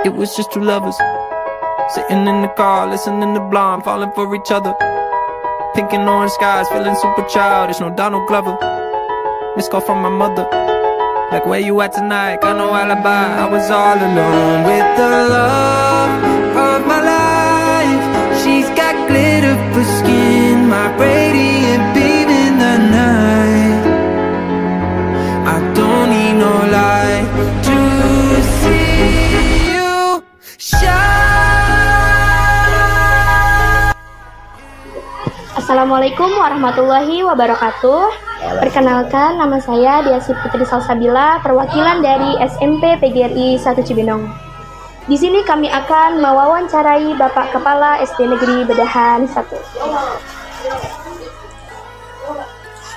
It was just two lovers sitting in the car, listening to Blonde, falling for each other. Pink and orange skies, feeling super childish. No Donald Glover. Missed call from my mother, like, where you at tonight? Got no alibi. I was all alone with the love of my life. She's got glitter for skin, my radiant beam in the night. I don't need no light to see you shine. Assalamualaikum warahmatullahi wabarakatuh. Perkenalkan, nama saya Diasih Putri Salsabila, perwakilan dari SMP PGRI 1 Cibinong. Di sini kami akan mewawancarai Bapak Kepala SD Negeri Bedahan 1.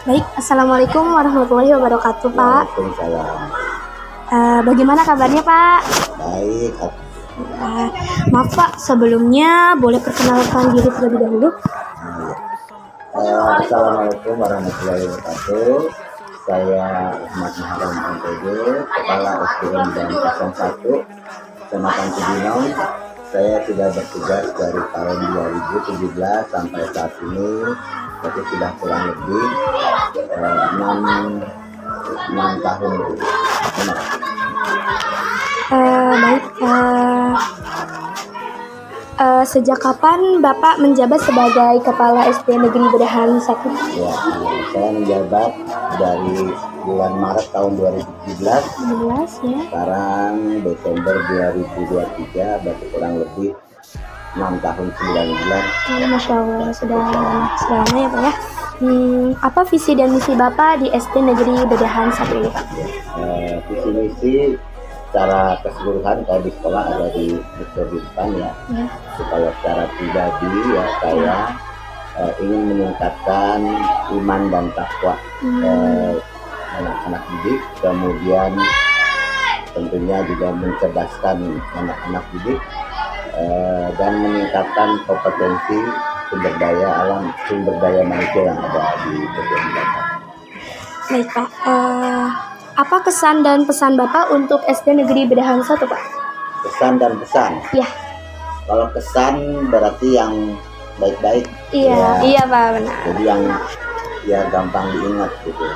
Baik, Assalamualaikum warahmatullahi wabarakatuh, Pak. Waalaikumsalam. Bagaimana kabarnya, Pak? Baik. Maaf, Pak, sebelumnya boleh perkenalkan diri terlebih dahulu? Assalamualaikum warahmatullahi wabarakatuh. Saya Ahmad Muharam MPG, Kepala SDN dan 01 Kecamatan Cibinong. Saya sudah bertugas dari tahun 2017 sampai saat ini, tapi sudah kurang lebih 6 tahun. Baik. Sejak kapan Bapak menjabat sebagai Kepala SD Negeri Bedahan 1? Ya, saya menjabat dari bulan Maret tahun 2017. Ya. Sekarang Desember 2023, berarti kurang lebih 6 tahun 9 bulan. Masya Allah, sudah lama ya, Pak ya. Apa visi dan misi Bapak di SD Negeri Bedahan 1 ini, Pak? Visi misi secara keseluruhan kalau di sekolah ada di depan ya. Kalau secara pribadi ya, saya ingin meningkatkan iman dan takwa anak-anak didik, kemudian tentunya juga mencerdaskan anak-anak didik dan meningkatkan kompetensi sumber daya manusia yang ada di Bedahan. Baik, Pak. Apa kesan dan pesan Bapak untuk SD Negeri Bedahan 1, Pak? Kesan dan pesan? Iya. Kalau kesan berarti yang baik-baik. Iya, iya Pak, benar. Jadi yang ya gampang diingat gitu.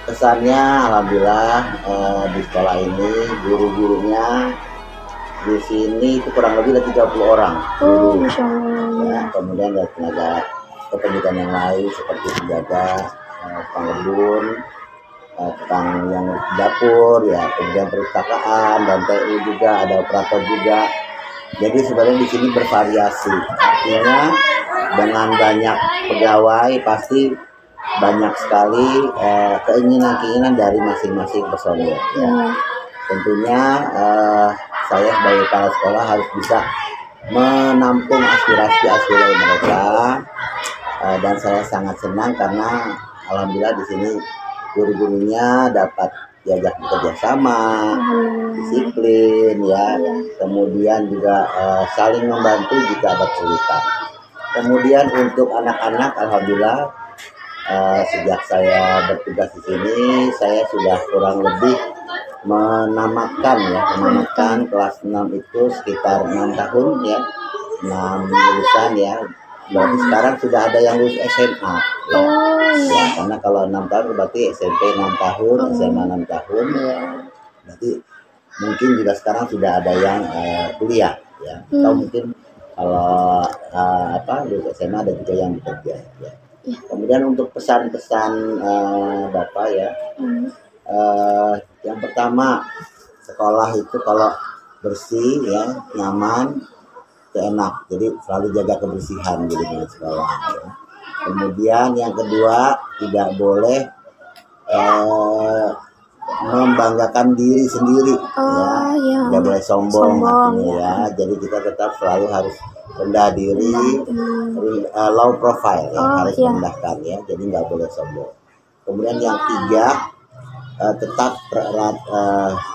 Kesannya alhamdulillah di sekolah ini guru-gurunya di sini itu kurang lebih ada 30 orang. Oh, Masya Allah. Ya, kemudian ada tenaga kependidikan yang lain seperti penjaga, pengebun, tentang yang dapur ya, kemudian perpustakaan dan TU juga, ada operator juga. Jadi sebenarnya di sini bervariasi. Artinya dengan banyak pegawai pasti banyak sekali keinginan-keinginan dari masing-masing personil. Ya. Tentunya saya sebagai kepala sekolah harus bisa menampung aspirasi mereka, dan saya sangat senang karena alhamdulillah di sini guru-gurunya dapat diajak bekerja sama, disiplin ya, kemudian juga saling membantu jika ada kesulitan. Kemudian untuk anak-anak alhamdulillah sejak saya bertugas di sini saya sudah kurang lebih menamakan kelas 6 itu sekitar 6 tahun ya, 6 lulusan ya. Berarti sekarang sudah ada yang lulus SMA ya. Ya, karena kalau 6 tahun berarti SMP 6 tahun, SMA 6 tahun. Berarti mungkin juga sekarang sudah ada yang kuliah ya. Atau mungkin kalau lulus SMA ada juga yang bekerja ya. Kemudian untuk pesan-pesan Bapak ya. Yang pertama, sekolah itu kalau bersih ya, nyaman, enak, jadi selalu jaga kebersihan gitu di sekolah ya. Kemudian yang kedua, tidak boleh membanggakan diri sendiri tidak boleh sombong ya. Jadi kita tetap selalu harus rendah diri, low profile ya, harus rendahkan ya, jadi nggak boleh sombong. Kemudian yang tiga, tetap erat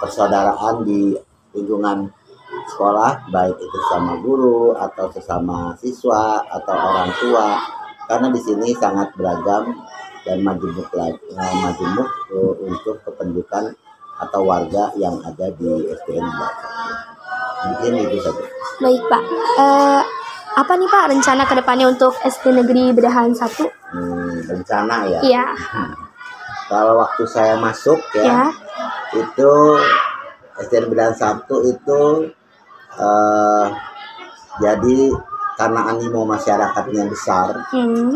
persaudaraan di lingkungan sekolah, baik itu sama guru atau sesama siswa atau orang tua, karena di sini sangat beragam dan majemuk untuk kependudukan atau warga yang ada di SDN. Mungkin itu saja. Baik Pak. Apa nih Pak rencana kedepannya untuk SD Negeri Bedahan 1? Rencana ya. Iya. Kalau waktu saya masuk ya. Itu SD Bedahan 1 itu jadi karena animo masyarakatnya besar,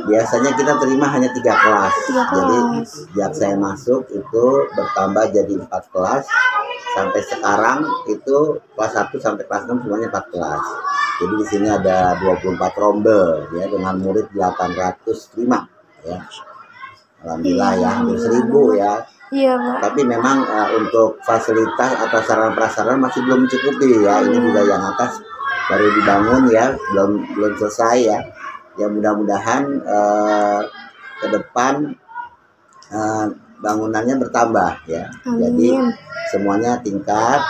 biasanya kita terima hanya 3 kelas. Jadi sejak saya masuk itu bertambah jadi 4 kelas. Sampai sekarang itu kelas 1 sampai kelas 6 semuanya 4 kelas. Jadi di sini ada 24 rombel ya dengan murid 805 ya. Alhamdulillah ya, hampir 1000 ya. Iya, Pak. Tapi memang untuk fasilitas atau sarana prasarana masih belum mencukupi ya. Ini juga yang atas baru dibangun ya, belum selesai ya. Ya mudah-mudahan ke depan bangunannya bertambah ya. Amin. Jadi semuanya tingkat.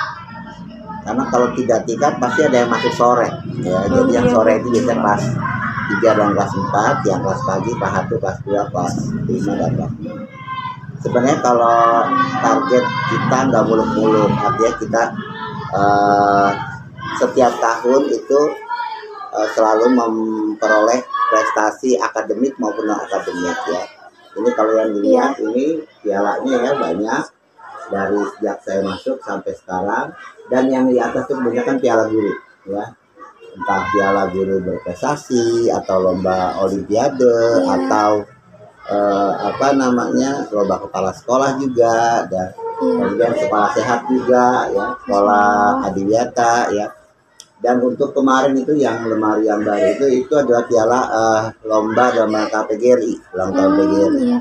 Karena kalau tidak tingkat pasti ada yang masuk sore ya. Jadi yang sore itu biasanya kelas 3 dan kelas 4, yang kelas pagi kelas 1, kelas 2, kelas 5 dan kelas 6. Sebenarnya kalau target kita nggak muluk-muluk, artinya kita setiap tahun itu selalu memperoleh prestasi akademik maupun non akademik ya. Ini kalau yang dilihat ini pialanya ya banyak dari sejak saya masuk sampai sekarang, dan yang di atas itu kebanyakan piala guru ya, entah piala guru berprestasi atau lomba olimpiade atau lomba kepala sekolah juga, dan kemudian sekolah sehat juga ya, sekolah adiwiyata ya. Dan untuk kemarin itu yang lemari yang baru itu adalah piala lomba dalam rangka PGRI, ulang tahun PGRI.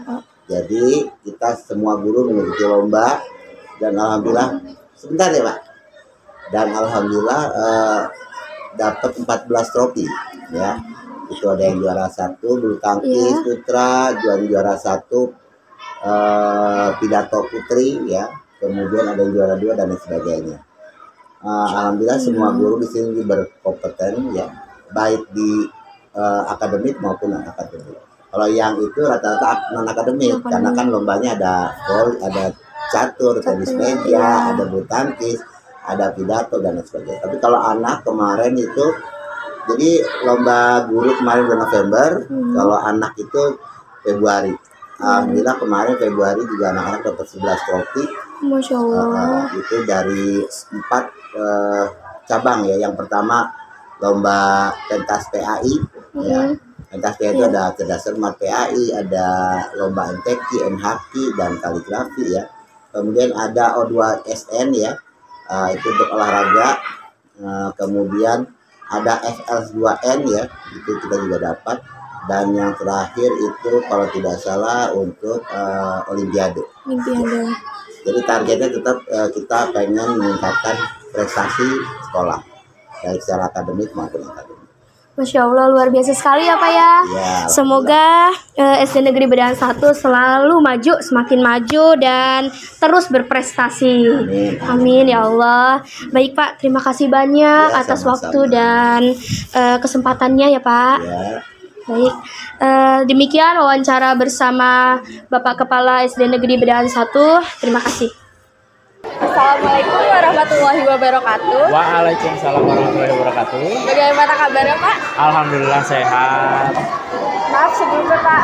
Jadi kita semua guru mengikuti lomba dan alhamdulillah sebentar ya Pak. Dan alhamdulillah dapat 14 trofi ya. Itu ada yang juara 1 bulu tangkis putra, juara 1 pidato putri ya, kemudian ada yang juara 2 dan lain sebagainya. Alhamdulillah semua guru di sini berkompeten ya, baik di akademik maupun non akademik. Kalau yang itu rata-rata non akademik karena kan lombanya ada ada catur, tenis meja, ada bulu tangkis, ada pidato dan lain sebagainya. Tapi kalau anak kemarin itu, jadi lomba guru kemarin bulan November, kalau anak itu Februari. Alhamdulillah kemarin Februari juga anak-anak dapat 11 trofi. Masya Allah. Itu dari 4 cabang ya. Yang pertama lomba pentas PAI ya. Pentas PAI itu ada cerdas cermat PAI, ada lomba MTQ, MHQ dan kaligrafi ya. Kemudian ada O2SN ya. Itu untuk olahraga. Kemudian ada FL2N ya, itu kita juga dapat. Dan yang terakhir itu kalau tidak salah untuk Olimpiade. Jadi targetnya tetap kita pengen meningkatkan prestasi sekolah, baik secara akademik maupun akademik. Masya Allah, luar biasa sekali ya Pak ya. Semoga SD Negeri Bedahan 1 selalu maju, semakin maju dan terus berprestasi. Amin ya Allah. Baik Pak, terima kasih banyak atas waktu dan kesempatannya ya Pak. Baik, demikian wawancara bersama Bapak Kepala SD Negeri Bedahan 1. Terima kasih. Assalamualaikum warahmatullahi wabarakatuh. Waalaikumsalam warahmatullahi wabarakatuh. Bagaimana kabarnya Pak? Alhamdulillah sehat. Maaf sebelumnya Pak,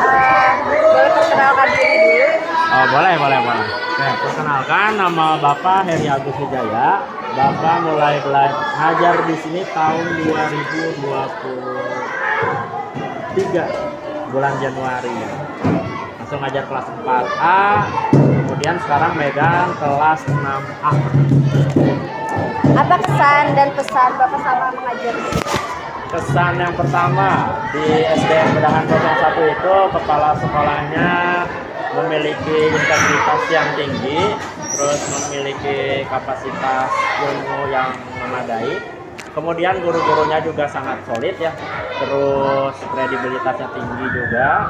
boleh perkenalkan diri dulu? Oh, boleh. Oke, perkenalkan nama Bapak Heri Agus Wijaya. Bapak mulai ngajar di sini tahun 2023 bulan Januari. Langsung ngajar kelas 4A. Kemudian sekarang megang kelas 6A. Apa kesan dan pesan Bapak sama mengajar di sini? Kesan yang pertama di SDN Bedahan 01 itu kepala sekolahnya memiliki integritas yang tinggi, terus memiliki kapasitas ilmu yang memadai. Kemudian guru-gurunya juga sangat solid ya, terus kredibilitasnya tinggi juga.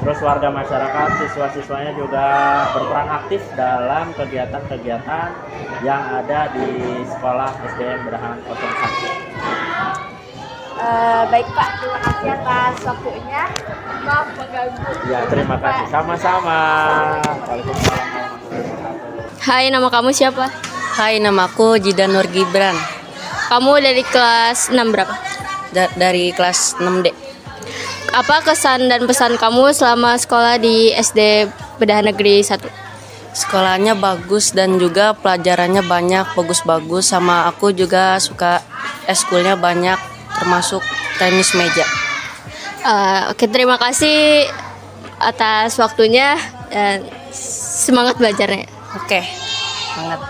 Terus warga masyarakat, siswa-siswanya juga berperan aktif dalam kegiatan-kegiatan yang ada di sekolah SDN Bedahan 01. Baik Pak, terima kasih atas waktunya. Maaf mengganggu. Ya, terima kasih. Sama-sama. Waalaikumsalam warahmatullahi wabarakatuh. Hai, nama kamu siapa? Hai, namaku Jidan Nur Gibran. Kamu dari kelas 6 berapa? Dari kelas 6D. Apa kesan dan pesan kamu selama sekolah di SD Bedah Negeri 1? Sekolahnya bagus dan juga pelajarannya banyak, bagus-bagus. Sama aku juga suka eskulnya banyak, termasuk tenis meja. Oke, terima kasih atas waktunya dan semangat belajarnya. Oke, semangat.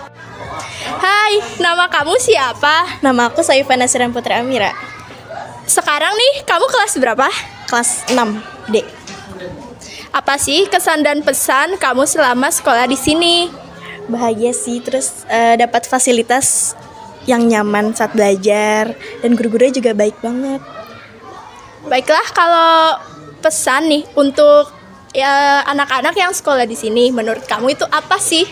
Hai, nama kamu siapa? Nama aku Saifah Nasiran Putri Amira. Sekarang nih, kamu kelas berapa? Kelas 6D. Apa sih kesan dan pesan kamu selama sekolah di sini? Bahagia sih, terus dapat fasilitas yang nyaman saat belajar dan guru-gurunya juga baik banget. Baiklah, kalau pesan nih untuk anak-anak yang sekolah di sini, menurut kamu itu apa sih?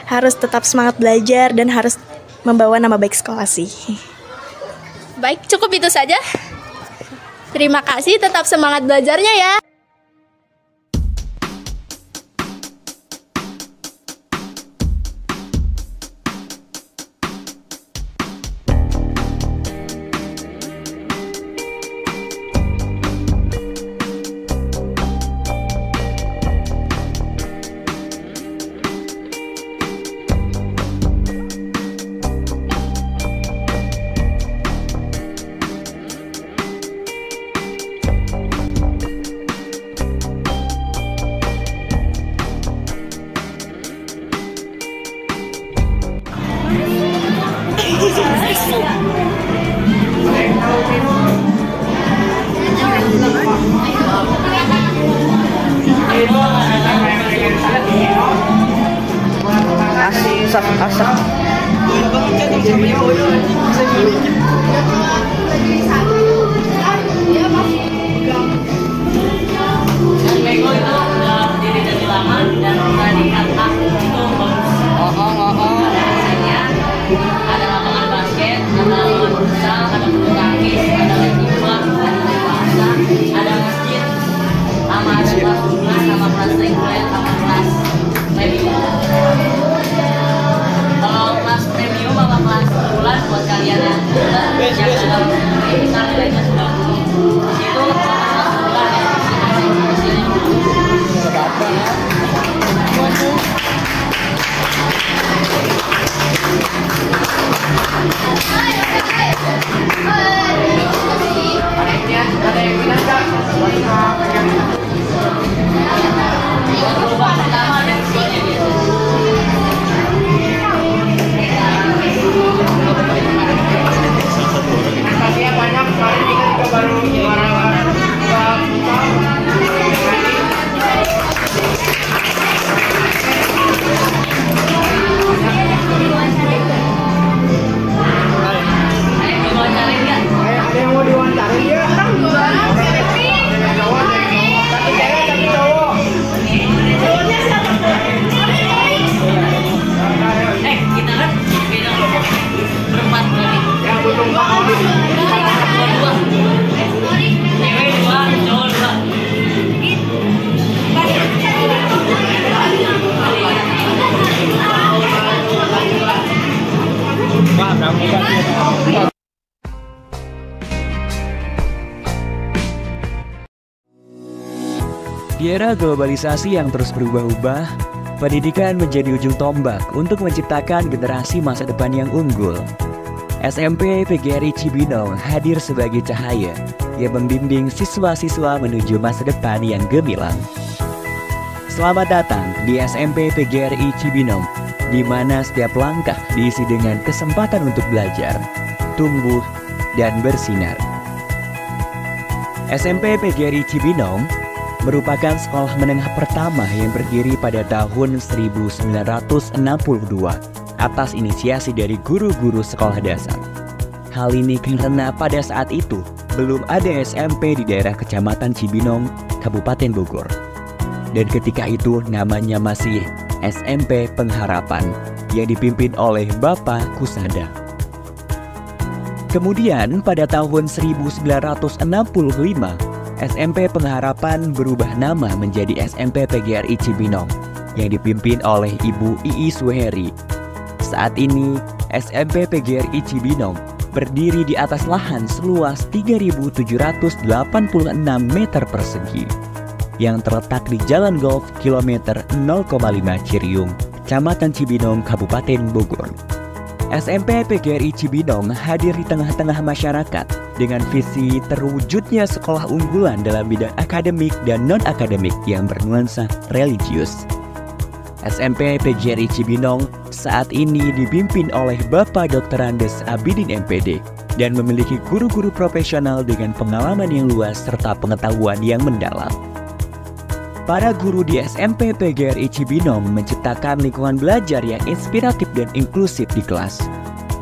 Harus tetap semangat belajar dan harus membawa nama baik sekolah sih. Baik, cukup itu saja. Terima kasih, tetap semangat belajarnya ya. Ada lapangan basket, ada lapangan futsal, ada bulu tangkis, ada les timbang, ada les bahasa, ada masjid, sama ada kelas bunga, sama kelas reguler, sama kelas premium. Kalau kelas premium sama kelas bulan buat kalian yang sudah ini kan nilainya sudah itu kelas bulan ya isinya Di era globalisasi yang terus berubah-ubah, pendidikan menjadi ujung tombak untuk menciptakan generasi masa depan yang unggul. SMP PGRI Cibinong hadir sebagai cahaya yang membimbing siswa-siswa menuju masa depan yang gemilang. Selamat datang di SMP PGRI Cibinong, di mana setiap langkah diisi dengan kesempatan untuk belajar, tumbuh, dan bersinar. SMP PGRI Cibinong merupakan sekolah menengah pertama yang berdiri pada tahun 1962 atas inisiasi dari guru-guru sekolah dasar. Hal ini karena pada saat itu belum ada SMP di daerah Kecamatan Cibinong, Kabupaten Bogor. Dan ketika itu namanya masih SMP Pengharapan yang dipimpin oleh Bapak Kusada. Kemudian pada tahun 1965, SMP Pengharapan berubah nama menjadi SMP PGRI Cibinong yang dipimpin oleh Ibu Ii Suheri. Saat ini, SMP PGRI Cibinong berdiri di atas lahan seluas 3.786 meter persegi yang terletak di Jalan Golf kilometer 0,5 Ciriung, Kecamatan Cibinong, Kabupaten Bogor. SMP PGRI Cibinong hadir di tengah-tengah masyarakat dengan visi terwujudnya sekolah unggulan dalam bidang akademik dan non-akademik yang bernuansa religius. SMP PGRI Cibinong saat ini dipimpin oleh Bapak Dr. Andes Abidin MPD dan memiliki guru-guru profesional dengan pengalaman yang luas serta pengetahuan yang mendalam. Para guru di SMP PGRI Cibinong menciptakan lingkungan belajar yang inspiratif dan inklusif di kelas.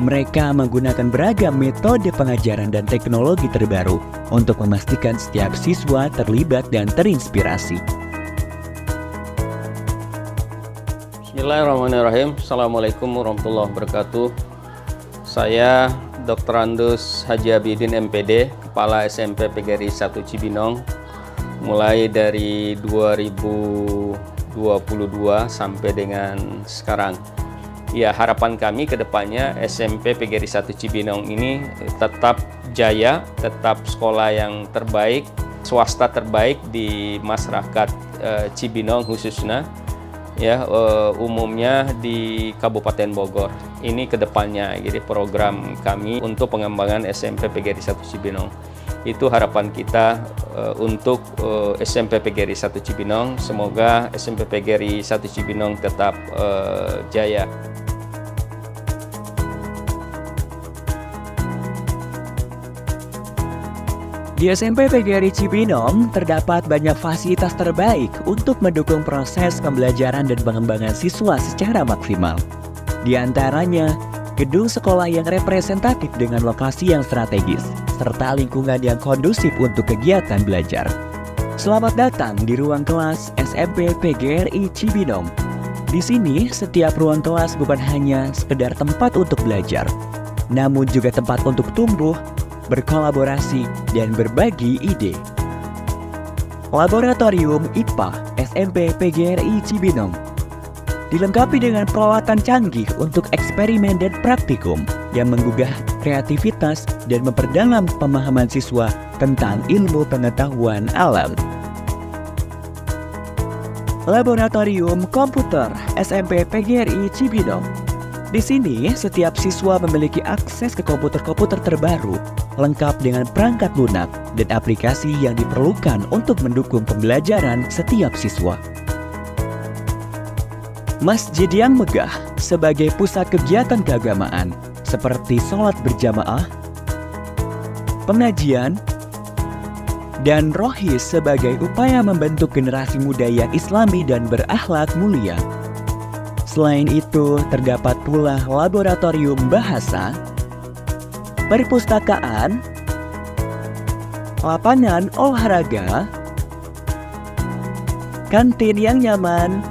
Mereka menggunakan beragam metode pengajaran dan teknologi terbaru untuk memastikan setiap siswa terlibat dan terinspirasi. Bismillahirrahmanirrahim. Assalamualaikum warahmatullahi wabarakatuh. Saya Dr. Andes Haji Abidin MPD, Kepala SMP PGRI 1 Cibinong, mulai dari 2022 sampai dengan sekarang. Ya, harapan kami ke depannya SMP PGRI 1 Cibinong ini tetap jaya, tetap sekolah yang terbaik, swasta terbaik di masyarakat Cibinong khususnya, ya umumnya di Kabupaten Bogor. Ini ke depannya, jadi program kami untuk pengembangan SMP PGRI 1 Cibinong. Itu harapan kita untuk SMP PGRI 1 Cibinong. Semoga SMP PGRI 1 Cibinong tetap jaya. Di SMP PGRI Cibinong terdapat banyak fasilitas terbaik untuk mendukung proses pembelajaran dan pengembangan siswa secara maksimal. Di antaranya, gedung sekolah yang representatif dengan lokasi yang strategis, serta lingkungan yang kondusif untuk kegiatan belajar. Selamat datang di ruang kelas SMP PGRI Cibinong. Di sini, setiap ruang kelas bukan hanya sekedar tempat untuk belajar, namun juga tempat untuk tumbuh, berkolaborasi, dan berbagi ide. Laboratorium IPA SMP PGRI Cibinong dilengkapi dengan peralatan canggih untuk eksperimen dan praktikum yang menggugah kreativitas dan memperdalam pemahaman siswa tentang ilmu pengetahuan alam. Laboratorium Komputer SMP PGRI Cibinong. Di sini, setiap siswa memiliki akses ke komputer-komputer terbaru, lengkap dengan perangkat lunak dan aplikasi yang diperlukan untuk mendukung pembelajaran setiap siswa. Masjid yang megah sebagai pusat kegiatan keagamaan seperti sholat berjamaah, pengajian, dan rohis sebagai upaya membentuk generasi muda yang islami dan berakhlak mulia. Selain itu, terdapat pula laboratorium bahasa, perpustakaan, lapangan olahraga, kantin yang nyaman,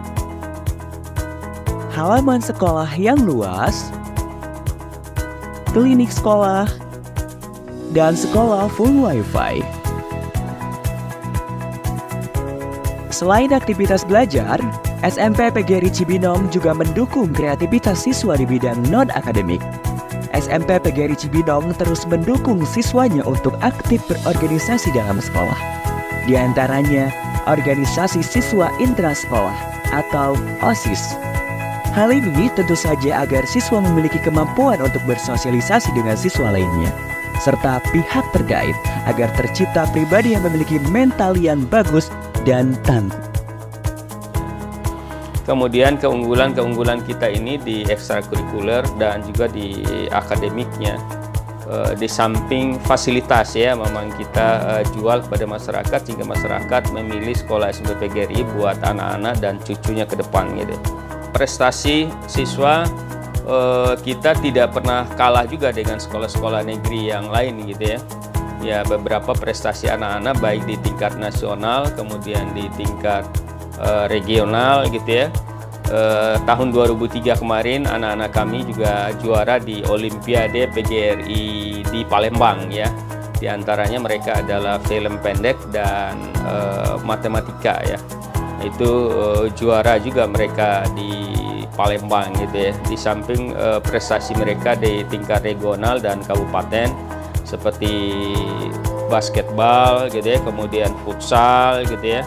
halaman sekolah yang luas, klinik sekolah, dan sekolah full wifi. Selain aktivitas belajar, SMP PGRI Cibinong juga mendukung kreativitas siswa di bidang non-akademik. SMP PGRI Cibinong terus mendukung siswanya untuk aktif berorganisasi dalam sekolah. Di antaranya, organisasi siswa intrasekolah atau OSIS. Hal ini tentu saja agar siswa memiliki kemampuan untuk bersosialisasi dengan siswa lainnya, serta pihak terkait agar tercipta pribadi yang memiliki mental yang bagus dan tangguh. Kemudian keunggulan kita ini di ekstrakurikuler dan juga di akademiknya. Di samping fasilitas ya, memang kita jual kepada masyarakat sehingga masyarakat memilih sekolah SMP PGRI buat anak-anak dan cucunya ke depan gitu. Prestasi siswa kita tidak pernah kalah juga dengan sekolah-sekolah negeri yang lain gitu ya. Ya, beberapa prestasi anak-anak baik di tingkat nasional kemudian di tingkat regional gitu ya. Tahun 2003 kemarin anak-anak kami juga juara di Olimpiade PGRI di Palembang ya. Di antaranya mereka adalah film pendek dan matematika ya. itu juara juga mereka di Palembang gitu ya. Di samping prestasi mereka di tingkat regional dan kabupaten seperti basketball gitu ya, kemudian futsal gitu ya,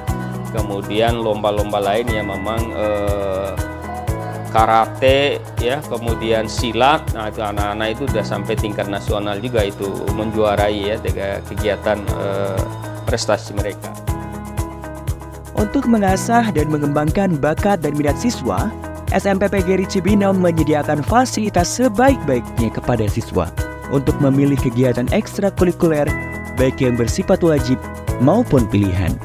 kemudian lomba-lomba lain yang memang karate ya, kemudian silat. Nah, itu anak-anak itu udah sampai tingkat nasional juga itu menjuarai ya kegiatan prestasi mereka. Untuk mengasah dan mengembangkan bakat dan minat siswa, SMP PGRI Cibinong menyediakan fasilitas sebaik-baiknya kepada siswa untuk memilih kegiatan ekstrakurikuler baik yang bersifat wajib maupun pilihan.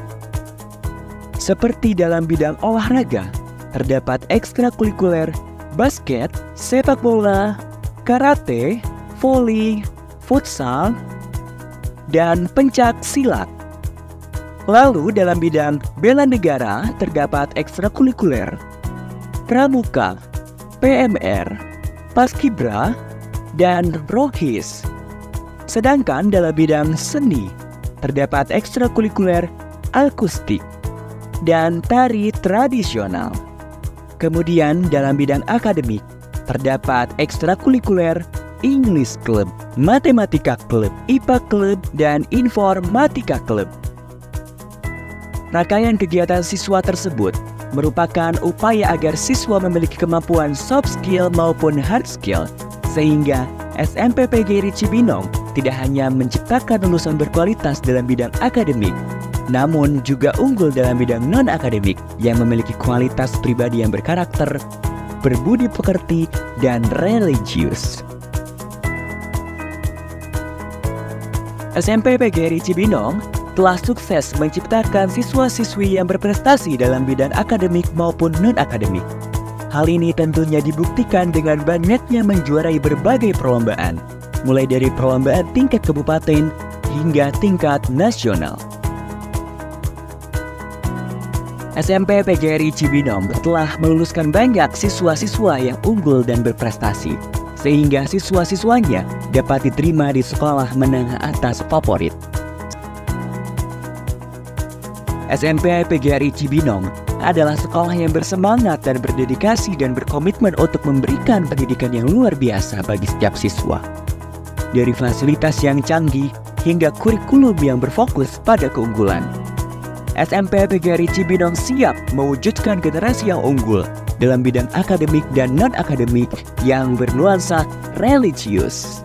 Seperti dalam bidang olahraga, terdapat ekstrakurikuler basket, sepak bola, karate, voli, futsal, dan pencak silat. Lalu dalam bidang bela negara terdapat ekstrakurikuler pramuka, PMR, paskibra, dan rohis. Sedangkan dalam bidang seni terdapat ekstrakurikuler akustik dan tari tradisional. Kemudian dalam bidang akademik terdapat ekstrakurikuler English Club, Matematika Club, IPA Club, dan Informatika Club. Rangkaian kegiatan siswa tersebut merupakan upaya agar siswa memiliki kemampuan soft skill maupun hard skill, sehingga SMP PGRI Cibinong tidak hanya menciptakan lulusan berkualitas dalam bidang akademik, namun juga unggul dalam bidang non-akademik yang memiliki kualitas pribadi yang berkarakter, berbudi pekerti, dan religius. SMP PGRI Cibinong telah sukses menciptakan siswa-siswi yang berprestasi dalam bidang akademik maupun non-akademik. Hal ini tentunya dibuktikan dengan banyaknya menjuarai berbagai perlombaan, mulai dari perlombaan tingkat kabupaten hingga tingkat nasional. SMP PGRI Cibinong telah meluluskan banyak siswa-siswa yang unggul dan berprestasi, sehingga siswa-siswanya dapat diterima di sekolah menengah atas favorit. SMP PGRI Cibinong adalah sekolah yang bersemangat dan berdedikasi dan berkomitmen untuk memberikan pendidikan yang luar biasa bagi setiap siswa. Dari fasilitas yang canggih hingga kurikulum yang berfokus pada keunggulan. SMP PGRI Cibinong siap mewujudkan generasi yang unggul dalam bidang akademik dan non-akademik yang bernuansa religius.